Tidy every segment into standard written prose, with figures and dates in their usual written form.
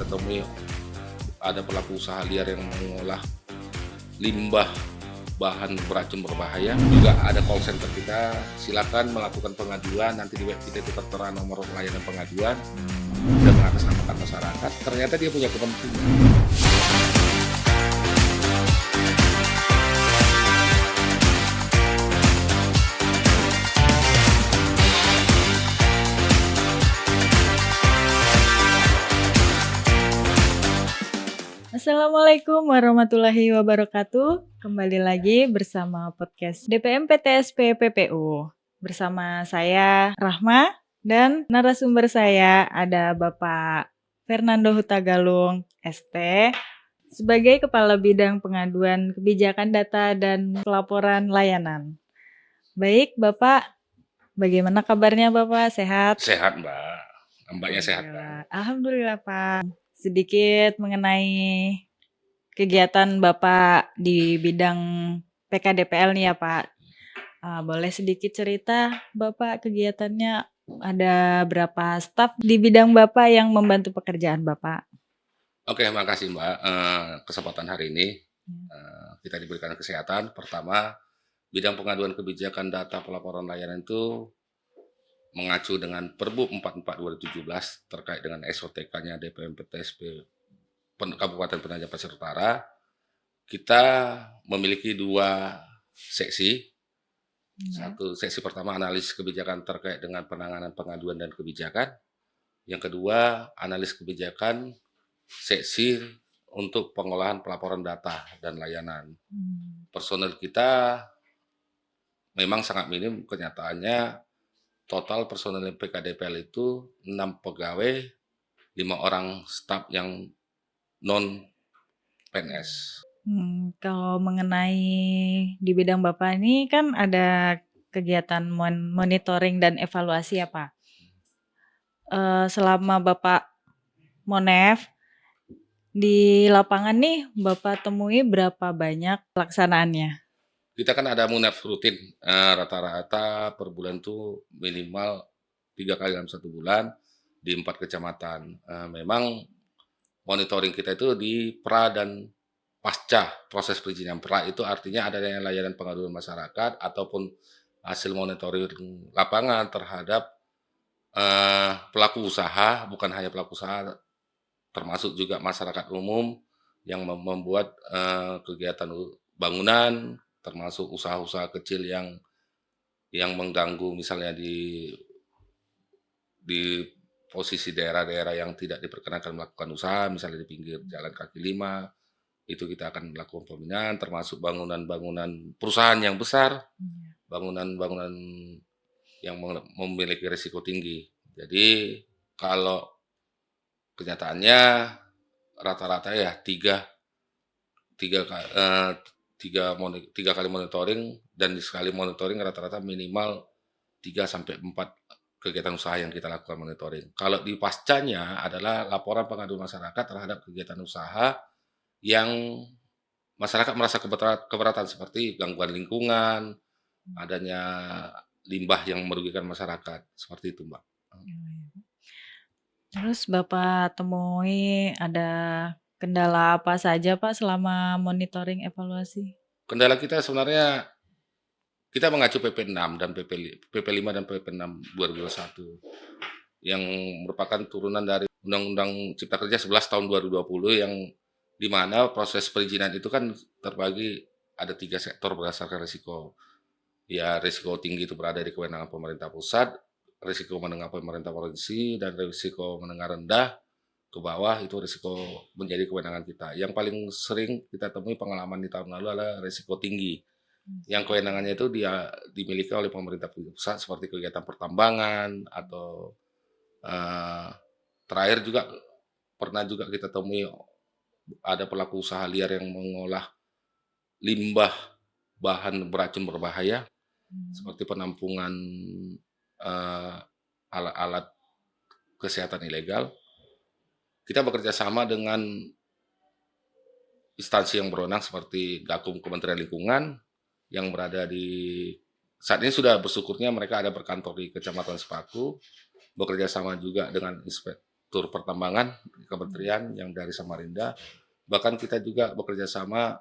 temui ada pelaku usaha liar yang mengolah limbah bahan beracun berbahaya. Juga ada call center kita, silakan melakukan pengaduan, nanti di web kita itu tertera nomor layanan pengaduan dan mengatasnamakan masyarakat. Ternyata dia punya kepentingan. Assalamualaikum warahmatullahi wabarakatuh. Kembali lagi bersama podcast DPM PTSP PPU. Bersama saya Rahma dan narasumber saya ada Bapak Fernando Hutagalung ST sebagai Kepala Bidang Pengaduan Kebijakan Data dan Pelaporan Layanan. Baik Bapak, bagaimana kabarnya Bapak? Sehat? Sehat Mbak, Mbaknya sehat Alhamdulillah. Alhamdulillah Pak. Sedikit mengenai kegiatan Bapak di bidang PKDPL nih ya Pak. Boleh sedikit cerita Bapak kegiatannya, ada berapa staf di bidang Bapak yang membantu pekerjaan Bapak? Oke, makasih Mbak. Kesempatan hari ini kita diberikan kesehatan. Pertama, bidang pengaduan kebijakan data pelaporan layanan itu mengacu dengan Perbup 44/2017 terkait dengan SOTK-nya DPM PTSP Kabupaten Penajam Pasir Utara. Kita memiliki dua seksi. Satu seksi pertama analis kebijakan terkait dengan penanganan pengaduan dan kebijakan. Yang kedua analis kebijakan seksi untuk pengolahan pelaporan data dan layanan. Personel kita memang sangat minim, kenyataannya total personel PKDPL itu 6 pegawai, 5 orang staf yang non PNS. Kalau mengenai di bidang Bapak ini kan ada kegiatan monitoring dan evaluasi ya Pak. Selama Bapak Monef di lapangan nih Bapak temui berapa banyak pelaksanaannya? Kita kan ada Munaf rutin, rata-rata per bulan tuh minimal 3 kali dalam 1 bulan di 4 kecamatan. Memang monitoring kita itu di pra dan pasca proses perizinan. Pra itu artinya adanya layanan pengaduan masyarakat ataupun hasil monitoring lapangan terhadap pelaku usaha, bukan hanya pelaku usaha, termasuk juga masyarakat umum yang membuat kegiatan bangunan, termasuk usaha-usaha kecil yang mengganggu misalnya di posisi daerah-daerah yang tidak diperkenankan melakukan usaha, misalnya di pinggir jalan kaki 5, itu kita akan melakukan pembinaan, termasuk bangunan-bangunan perusahaan yang besar, bangunan-bangunan yang memiliki risiko tinggi. Jadi kalau kenyataannya rata-rata ya tiga kali monitoring, dan di sekali monitoring rata-rata minimal 3-4 kegiatan usaha yang kita lakukan monitoring. Kalau di pascanya adalah laporan pengaduan masyarakat terhadap kegiatan usaha yang masyarakat merasa keberatan seperti gangguan lingkungan, adanya limbah yang merugikan masyarakat, seperti itu Mbak. Terus Bapak temui ada kendala apa saja Pak selama monitoring evaluasi? Kendala kita sebenarnya kita mengacu PP 6 dan PP 5 dan PP 6 2021 yang merupakan turunan dari Undang-Undang Cipta Kerja 11 tahun 2020 yang di mana proses perizinan itu kan terbagi ada 3 sektor berdasarkan risiko. Ya, risiko tinggi itu berada di kewenangan pemerintah pusat, risiko menengah pemerintah provinsi, dan risiko menengah rendah ke bawah itu risiko menjadi kewenangan kita. Yang paling sering kita temui pengalaman di tahun lalu adalah risiko tinggi. Yang kewenangannya itu dia dimiliki oleh pemerintah pusat seperti kegiatan pertambangan atau terakhir juga pernah juga kita temui ada pelaku usaha liar yang mengolah limbah bahan beracun berbahaya seperti penampungan alat-alat kesehatan ilegal. Kita bekerja sama dengan instansi yang berwenang seperti Gakum Kementerian Lingkungan yang berada di saat ini sudah bersyukurnya mereka ada berkantor di Kecamatan Sepaku, bekerja sama juga dengan Inspektur Pertambangan kementerian yang dari Samarinda. Bahkan kita juga bekerja sama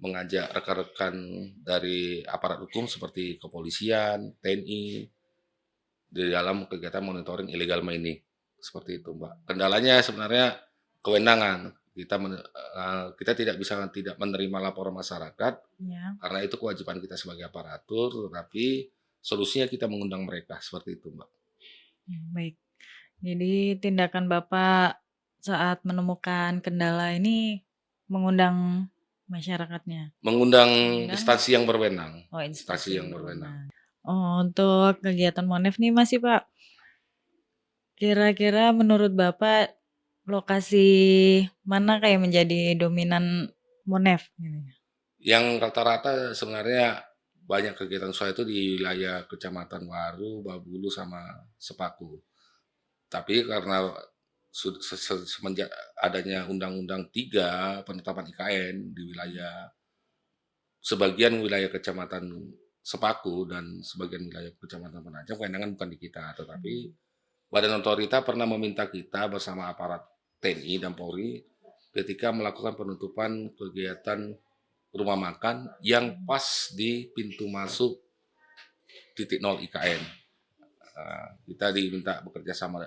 mengajak rekan-rekan dari aparat hukum seperti kepolisian, TNI di dalam kegiatan monitoring illegal mining. Seperti itu, Mbak. Kendalanya sebenarnya kewenangan. Kita tidak bisa tidak menerima laporan masyarakat Ya. karena itu kewajiban kita sebagai aparatur, tetapi solusinya kita mengundang mereka seperti itu, Mbak. Baik. Jadi tindakan Bapak saat menemukan kendala ini mengundang masyarakatnya? Mengundang Mengundang instansi yang berwenang. Oh, Instansi yang berwenang. Oh, untuk kegiatan Monef nih masih Pak. Kira-kira menurut Bapak lokasi mana kayak menjadi dominan Monef? Yang rata-rata sebenarnya banyak kegiatan usaha itu di wilayah Kecamatan Waru, Babulu, sama Sepaku. Tapi karena semenjak adanya Undang-Undang 3 penetapan IKN di wilayah sebagian wilayah Kecamatan Sepaku dan sebagian wilayah Kecamatan Penajam, kewenangan bukan di kita, tetapi Badan Otorita pernah meminta kita bersama aparat TNI dan Polri ketika melakukan penutupan kegiatan rumah makan yang pas di pintu masuk titik nol IKN. Kita diminta bekerja sama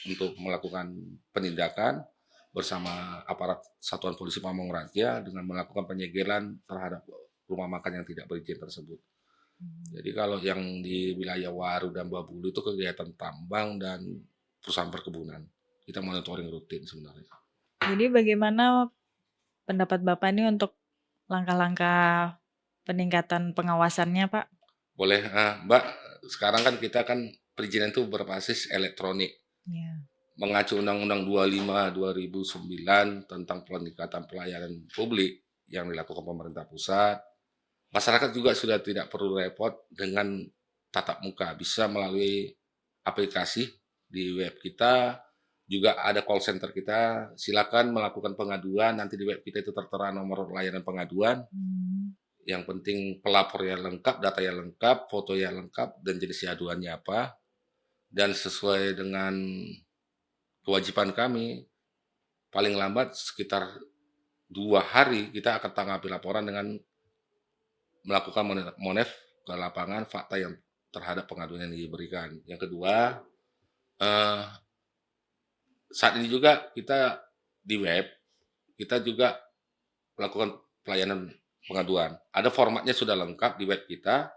untuk melakukan penindakan bersama aparat Satuan Polisi Pamong Raja dengan melakukan penyegelan terhadap rumah makan yang tidak berizin tersebut. Jadi kalau yang di wilayah Waru dan Babulu itu kegiatan tambang dan perusahaan perkebunan. Kita monitoring rutin sebenarnya. Jadi bagaimana pendapat Bapak nih untuk langkah-langkah peningkatan pengawasannya, Pak? Boleh, Mbak, sekarang kan kita kan perizinan itu berbasis elektronik. Ya. Mengacu Undang-Undang 25 2009 tentang peningkatan pelayanan publik yang dilakukan pemerintah pusat, masyarakat juga sudah tidak perlu repot dengan tatap muka, bisa melalui aplikasi di web kita, juga ada call center kita, silakan melakukan pengaduan, nanti di web kita itu tertera nomor layanan pengaduan. Yang penting pelapornya lengkap, datanya lengkap, fotonya lengkap, dan jenis aduannya apa. Dan sesuai dengan kewajiban kami, paling lambat sekitar 2 hari kita akan tanggapi laporan dengan melakukan monef ke lapangan fakta yang terhadap pengaduan yang diberikan. Yang kedua, saat ini juga kita di web, kita juga melakukan pelayanan pengaduan. Ada formatnya sudah lengkap di web kita,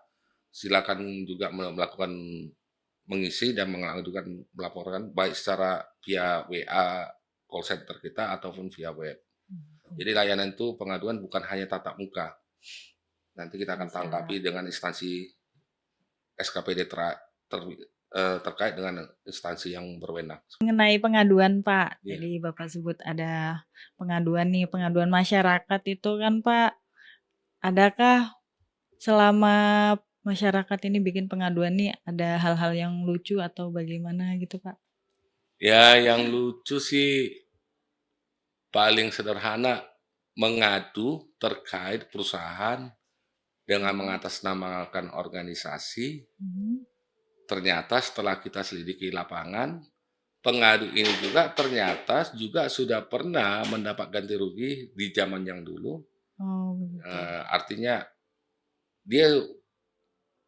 silakan juga melakukan mengisi dan mengadukan melaporkan baik secara via WA call center kita ataupun via web. Jadi layanan itu pengaduan bukan hanya tatap muka. Nanti kita akan tanggapi dengan instansi SKPD terkait dengan instansi yang berwenang. Mengenai pengaduan, Pak. Ya. Jadi Bapak sebut ada pengaduan nih, pengaduan masyarakat itu kan, Pak. Adakah selama masyarakat ini bikin pengaduan nih ada hal-hal yang lucu atau bagaimana gitu, Pak? Ya, yang lucu sih paling sederhana mengadu terkait perusahaan dengan mengatasnamakan organisasi. Ternyata setelah kita selidiki lapangan, pengadu ini juga ternyata juga sudah pernah mendapat ganti rugi di zaman yang dulu. Oh, begitu. Artinya dia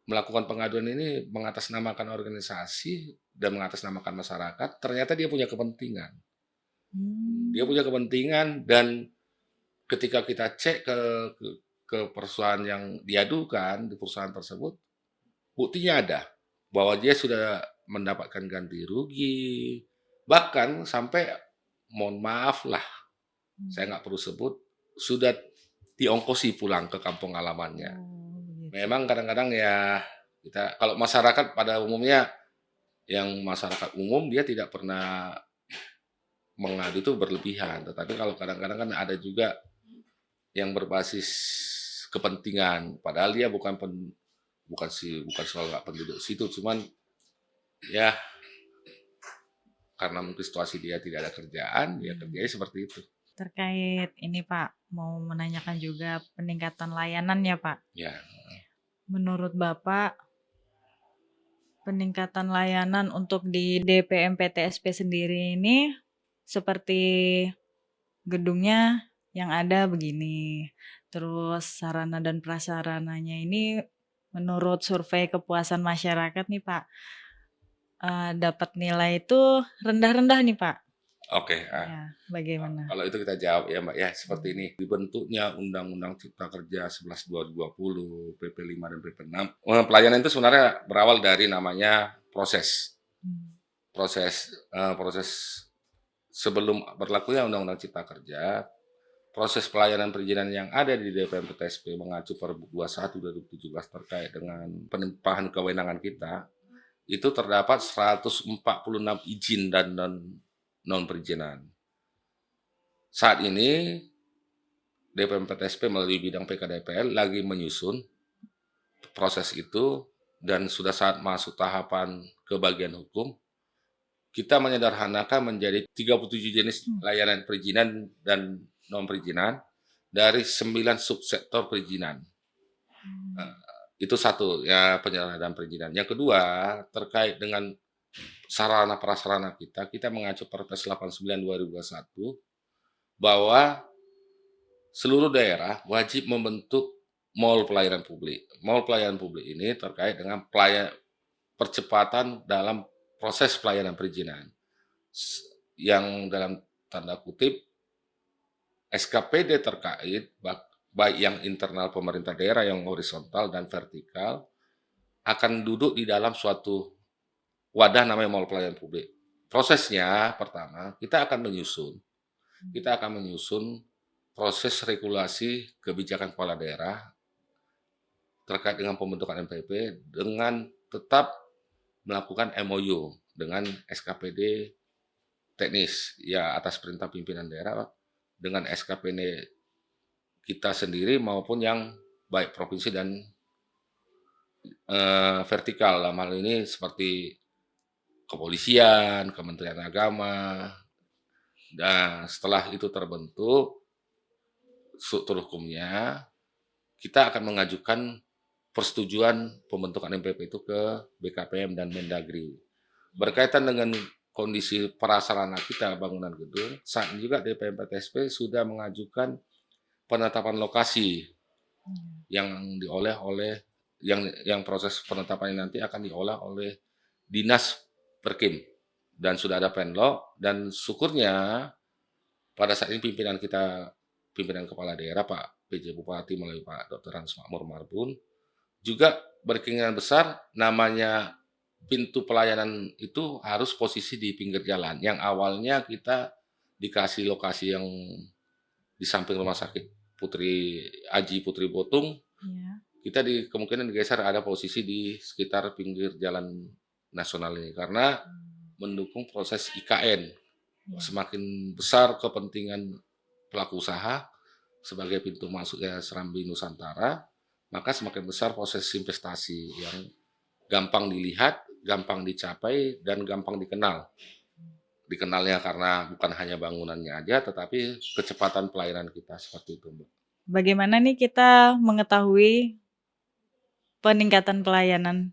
melakukan pengaduan ini mengatasnamakan organisasi dan mengatasnamakan masyarakat, ternyata dia punya kepentingan. Dia punya kepentingan dan ketika kita cek ke perusahaan yang diadukan di perusahaan tersebut, buktinya ada bahwa dia sudah mendapatkan ganti rugi, bahkan sampai mohon maaf lah, saya nggak perlu sebut, sudah diongkosi pulang ke kampung halamannya. Memang kadang-kadang ya kita kalau masyarakat pada umumnya yang masyarakat umum dia tidak pernah mengadu itu berlebihan, tetapi kalau kadang-kadang kan ada juga yang berbasis kepentingan, padahal dia bukan soal nggak penduduk situ, cuman ya karena mungkin situasi dia tidak ada kerjaan, ya kerjanya seperti itu. Terkait ini Pak, mau menanyakan juga peningkatan layanan ya Pak. Ya. Menurut Bapak, peningkatan layanan untuk di DPM PTSP sendiri ini seperti gedungnya yang ada begini. Terus sarana dan prasarananya ini menurut survei kepuasan masyarakat nih Pak, dapat nilai itu rendah-rendah nih Pak. Oke, Ya, bagaimana? kalau itu kita jawab ya Mbak ya, seperti Hmm. ini. Dibentuknya Undang-Undang Cipta Kerja 11 2020, PP 5 dan PP 6. Pelayanan itu sebenarnya berawal dari namanya proses. Hmm. Proses sebelum berlakunya Undang-Undang Cipta Kerja, proses pelayanan perizinan yang ada di DPM PTSP mengacu Perbu 21 2017 terkait dengan penimpahan kewenangan kita, itu terdapat 146 izin dan non perizinan. Saat ini DPM PTSP melalui bidang PKDPL lagi menyusun proses itu dan sudah saat masuk tahapan ke bagian hukum, kita menyederhanakan menjadi 37 jenis layanan perizinan dan non perizinan dari 9 subsektor perizinan. Itu satu ya, penyederhanaan perizinan. Yang kedua, terkait dengan sarana prasarana kita mengacu Perpres 89 2021 bahwa seluruh daerah wajib membentuk mall pelayanan publik. Mall pelayanan publik ini terkait dengan percepatan dalam proses pelayanan perizinan. Yang dalam tanda kutip SKPD terkait baik yang internal pemerintah daerah yang horizontal dan vertikal akan duduk di dalam suatu wadah namanya mall pelayanan publik. Prosesnya pertama kita akan menyusun proses regulasi kebijakan kepala daerah terkait dengan pembentukan MPP dengan tetap melakukan MOU dengan SKPD teknis ya atas perintah pimpinan daerah dengan SKPD kita sendiri maupun yang baik provinsi dan vertikal dalam hal ini seperti kepolisian, Kementerian Agama. Dan setelah itu terbentuk struktur hukumnya, kita akan mengajukan persetujuan pembentukan MPP itu ke BKPM dan Mendagri. Berkaitan dengan kondisi prasarana kita bangunan gedung, saat ini juga DPM PTSP sudah mengajukan penetapan lokasi yang diolah oleh yang proses penetapannya nanti akan diolah oleh Dinas Perkim dan sudah ada penlok dan syukurnya pada saat ini pimpinan kepala daerah Pak PJ Bupati melalui Pak Dr. Hans Makmur Marbun juga berkeinginan besar namanya pintu pelayanan itu harus posisi di pinggir jalan. Yang awalnya kita dikasih lokasi yang di samping rumah sakit Putri Botung, kita kemungkinan digeser ada posisi di sekitar pinggir jalan nasional ini karena mendukung proses IKN. Semakin besar kepentingan pelaku usaha sebagai pintu masuknya Serambi Nusantara, maka semakin besar proses investasi yang gampang dilihat, gampang dicapai, dan gampang dikenal. Dikenalnya karena bukan hanya bangunannya aja, tetapi kecepatan pelayanan kita seperti itu, Mbak. Bagaimana nih kita mengetahui peningkatan pelayanan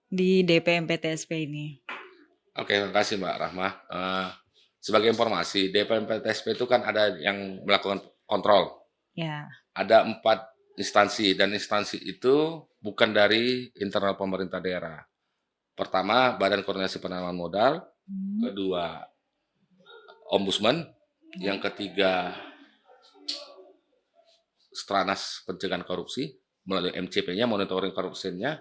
di DPM PTSP ini? Oke, terima kasih Mbak Rahma. Sebagai informasi, DPM PTSP itu kan ada yang melakukan kontrol. Ya. Ada 4 instansi dan instansi itu bukan dari internal pemerintah daerah. Pertama, Badan Koordinasi Penanaman Modal. Kedua, Ombudsman. Yang ketiga, Stranas Pencegahan Korupsi melalui MCP-nya, monitoring korupsinya.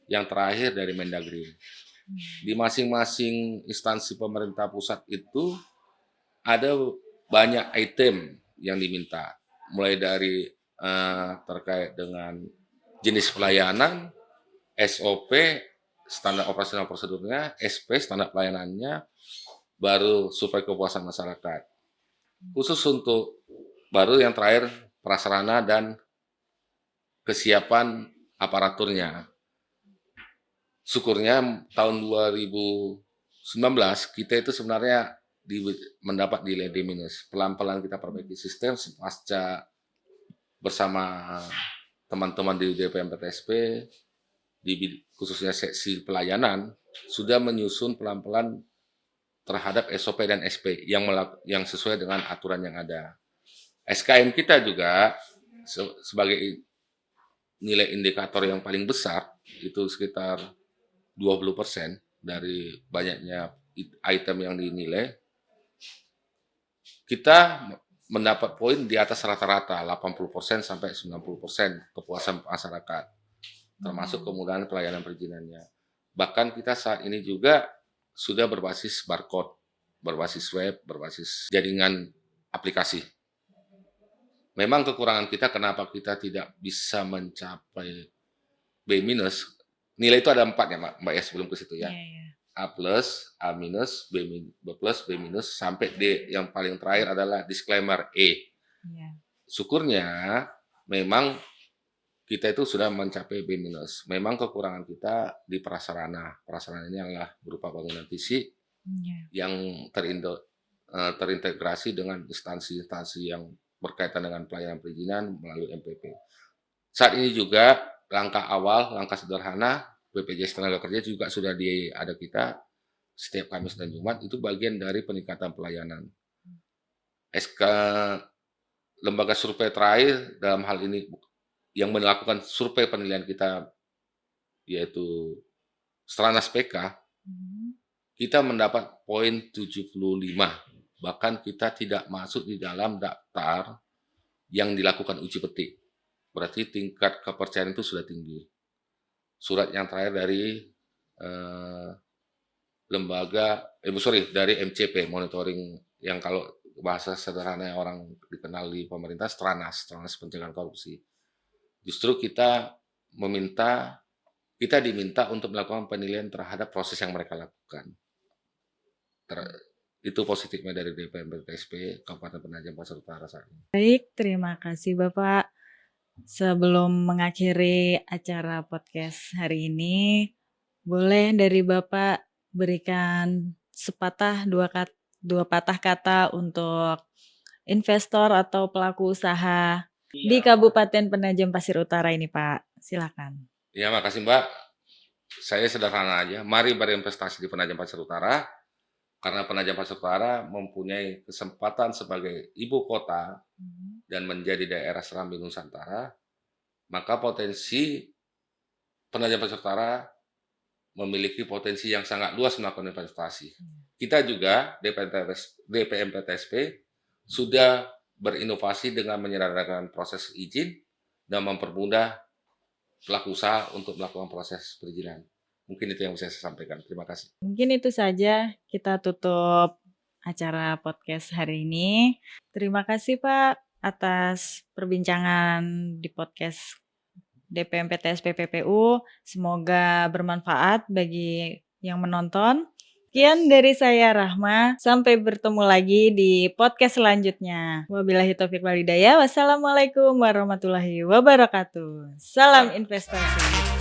Yang terakhir dari Mendagri. Di masing-masing instansi pemerintah pusat itu ada banyak item yang diminta, mulai dari terkait dengan jenis pelayanan, SOP, standar operasional prosedurnya, SP, standar pelayanannya, baru survei kepuasan masyarakat. Khusus untuk baru yang terakhir prasarana dan kesiapan aparaturnya. Syukurnya tahun 2019 kita itu sebenarnya mendapat nilai D-. Pelan-pelan kita perbaiki sistem pasca bersama teman-teman di DPM PTSP, khususnya seksi pelayanan, sudah menyusun pelan-pelan terhadap SOP dan SP yang sesuai dengan aturan yang ada. SKM kita juga sebagai nilai indikator yang paling besar itu sekitar 20% dari banyaknya item yang dinilai. Kita mendapat poin di atas rata-rata 80% sampai 90% kepuasan masyarakat, termasuk kemudahan pelayanan perizinannya. Bahkan kita saat ini juga sudah berbasis barcode, berbasis web, berbasis jaringan aplikasi. Memang kekurangan kita kenapa kita tidak bisa mencapai B-, nilai itu ada 4 ya Mbak ya sebelum ke situ ya. A+, A-, B+, B-, sampai D yang paling terakhir adalah disclaimer E. Syukurnya memang kita itu sudah mencapai B-. Memang kekurangan kita di prasarana. Prasarana ini adalah berupa bangunan fisik yang terintegrasi dengan instansi-instansi yang berkaitan dengan pelayanan perizinan melalui MPP. Saat ini juga langkah awal, langkah sederhana, BPJS Tenaga Kerja juga sudah ada kita setiap Kamis dan Jumat, itu bagian dari peningkatan pelayanan. SK lembaga survei terakhir dalam hal ini yang melakukan survei penilaian kita, yaitu Stranas PK, kita mendapat poin 75. Bahkan kita tidak masuk di dalam daftar yang dilakukan uji petik. Berarti tingkat kepercayaan itu sudah tinggi. Surat yang terakhir dari dari MCP, monitoring yang kalau bahasa sederhana yang orang dikenal di pemerintah Stranas pencegahan korupsi. Justru kita diminta untuk melakukan penilaian terhadap proses yang mereka lakukan. Itu positifnya dari DPM-PTSP Kabupaten Penajam Pasir Utara saat ini. Baik, terima kasih Bapak. Sebelum mengakhiri acara podcast hari ini, boleh dari Bapak berikan dua patah kata untuk investor atau pelaku usaha di Kabupaten Penajam Pasir Utara ini, Pak. Silakan. Ya, makasih Mbak. Saya sederhana aja. Mari berinvestasi di Penajam Pasir Utara. Karena Penajam Pasir Utara mempunyai kesempatan sebagai ibu kota dan menjadi daerah serambi Nusantara, maka potensi Penajam Pasir Utara memiliki potensi yang sangat luas melakukan investasi. Kita juga, DPM-PTSP, sudah berinovasi dengan menyederhanakan proses izin dan mempermudah pelaku usaha untuk melakukan proses perizinan. Mungkin itu yang bisa saya sampaikan. Terima kasih. Mungkin itu saja kita tutup acara podcast hari ini. Terima kasih Pak atas perbincangan di podcast DPM PTSP PPU. Semoga bermanfaat bagi yang menonton. Sekian dari saya Rahma. Sampai bertemu lagi di podcast selanjutnya. Wabillahi taufiq wal hidayah. Wassalamualaikum warahmatullahi wabarakatuh. Salam investasi.